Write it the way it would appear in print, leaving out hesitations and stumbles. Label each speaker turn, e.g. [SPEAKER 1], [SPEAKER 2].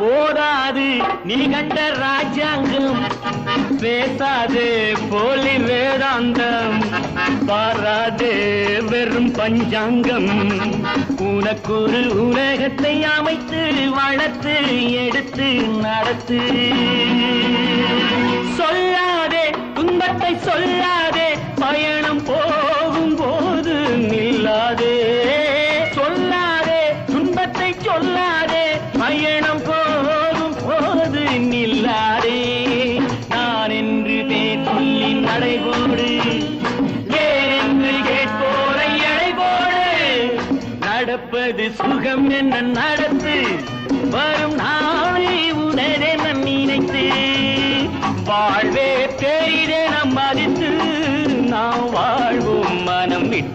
[SPEAKER 1] போதாது நீ கண்ட ராஜாங்கம், பேசாது போலி வேதாந்தம், பாராது வெறும் பஞ்சாங்கம். உனக்கு ஒரு உலகத்தை அமைத்து வளர்த்து எடுத்து நடத்து. சொல்லாதே துன்பத்தை சொல்லாதே, பயணம் போகும் போது நில்லாதே. சொல்லாதே துன்பத்தை சொல்லாதே, பயணம் போகும் போது நில்லாதே. நான் என்று பேர் சொல்லி நடைபோடு, வேறென்று கேட்போரை எடைபோடு. நடப்பது சுகம் என்ன நடத்து, வரும் நாளை உடனென நினைத்து. வாழ்வே பெரிதென மதித்து நாம் வாழ்வோம் மனம் விட்டு.